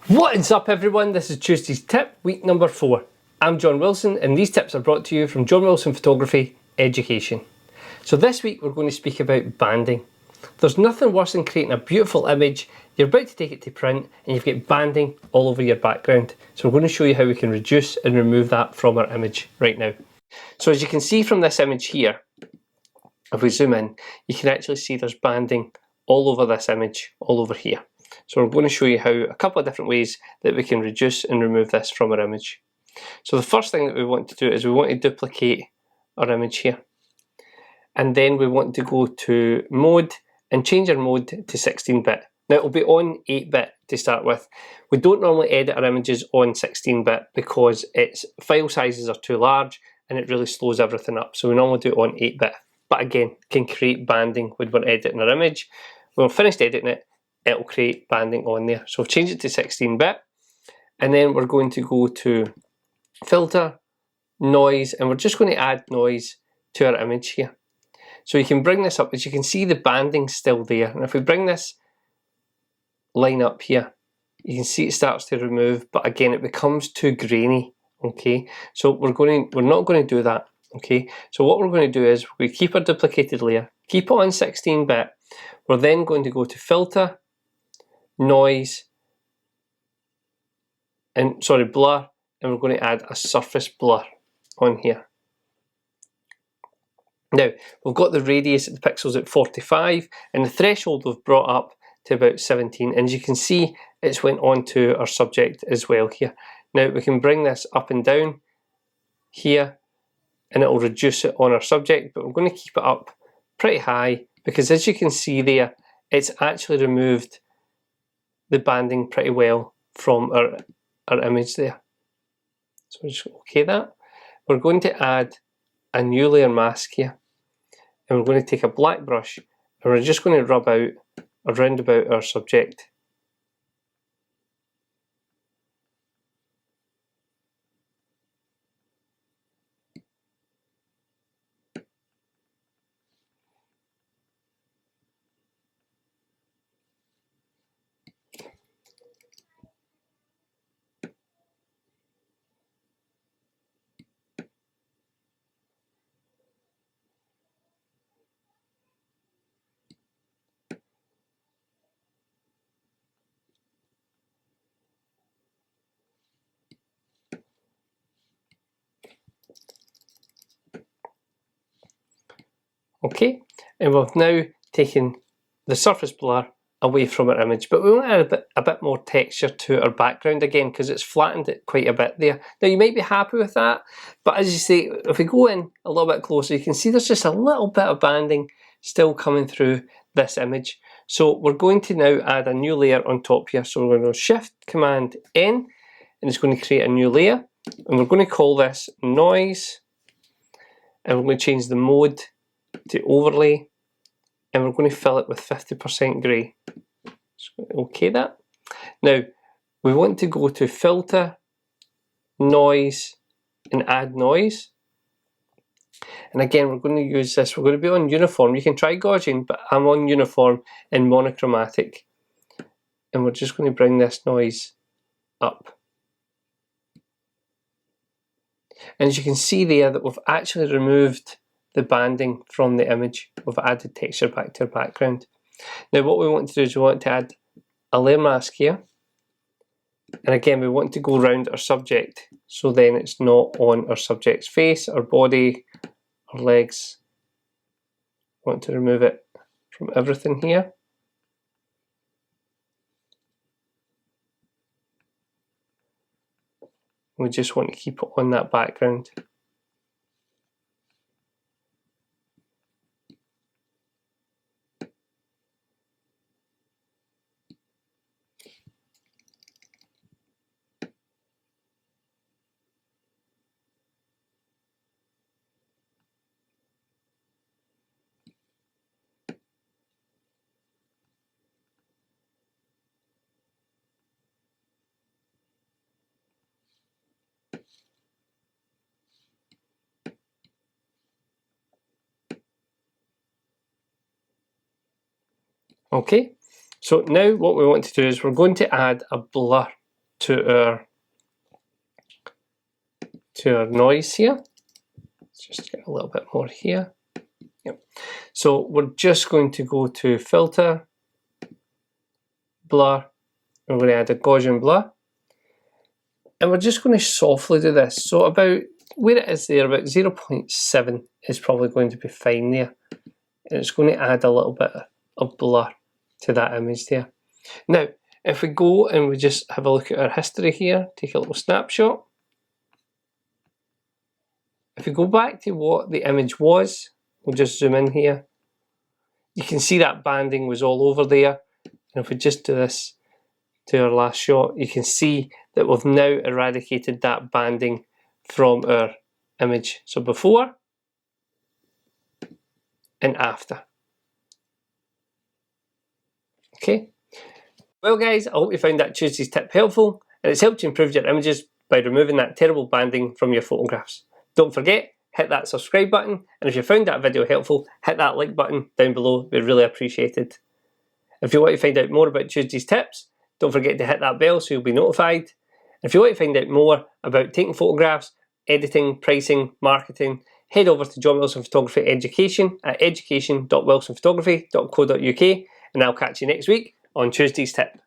What is up everyone, this is Tuesday's tip, week number 4. I'm John Wilson and these tips are brought to you from John Wilson Photography Education. So this week we're going to speak about banding. There's nothing worse than creating a beautiful image, you're about to take it to print and you've got banding all over your background. So we're going to show you how we can reduce and remove that from our image right now. So as you can see from this image here, if we zoom in, you can actually see there's banding all over this image, all over here. So we're going to show you how a couple of different ways that we can reduce and remove this from our image. So the first thing that we want to do is we want to duplicate our image here. And then we want to go to mode and change our mode to 16-bit. Now it'll be on 8-bit to start with. We don't normally edit our images on 16-bit because its file sizes are too large and it really slows everything up. So we normally do it on 8-bit. But again, can create banding when we're editing our image. When we're finished editing it, it'll create banding on there. So I've changed it to 16-bit, and then we're going to go to filter, noise, and we're just going to add noise to our image here. So you can bring this up, as you can see the banding's still there, and if we bring this line up here, you can see it starts to remove, but again it becomes too grainy. Okay, so we're not going to do that. Okay, so what we're going to do is we keep our duplicated layer, keep it on 16-bit. We're then going to go to filter, noise, and blur, and we're going to add a surface blur on here. Now we've got the radius of the pixels at 45 and the threshold we've brought up to about 17, and as you can see it's went on to our subject as well here. Now we can bring this up and down here and it will reduce it on our subject, but we're going to keep it up pretty high because as you can see there, it's actually removed the banding pretty well from our image there. So we'll just OK that. We're going to add a new layer mask here, and we're going to take a black brush and we're just going to rub out around about our subject. Okay, and we've now taken the surface blur away from our image, but we want to add a bit more texture to our background again because it's flattened it quite a bit there. Now you might be happy with that, but as you say, if we go in a little bit closer, you can see there's just a little bit of banding still coming through this image. So we're going to now add a new layer on top here. So we're going to go Shift Command N, and it's going to create a new layer, and we're going to call this noise, and we're going to change the mode to overlay, and we're going to fill it with 50% grey. So OK that. Now we want to go to filter, noise, and add noise. And again we're going to use this, we're going to be on uniform. You can try Gaussian, but I'm on uniform and monochromatic. And we're just going to bring this noise up. And as you can see there that we've actually removed the banding from the image. We've added texture back to our background. Now what we want to do is we want to add a layer mask here, and again we want to go around our subject so then it's not on our subject's face, our body, our legs. We want to remove it from everything here. We just want to keep it on that background. Okay, so now what we want to do is we're going to add a blur to our noise here. Let's just get a little bit more here. Yep. So we're just going to go to filter, blur, and we're going to add a Gaussian blur. And we're just going to softly do this. So about where it is there, about 0.7 is probably going to be fine there. And it's going to add a little bit of blur to that image there. Now, if we go and we just have a look at our history here, take a little snapshot. If we go back to what the image was, we'll just zoom in here. You can see that banding was all over there. And if we just do this to our last shot, you can see that we've now eradicated that banding from our image. So before and after. Okay. Well guys, I hope you found that Tuesday's tip helpful, and it's helped you improve your images by removing that terrible banding from your photographs. Don't forget, hit that subscribe button, and if you found that video helpful, hit that like button down below, we'd really appreciate it. If you want to find out more about Tuesday's tips, don't forget to hit that bell so you'll be notified. If you want to find out more about taking photographs, editing, pricing, marketing, head over to John Wilson Photography Education at education.wilsonphotography.co.uk, and I'll catch you next week on Tuesday's tip.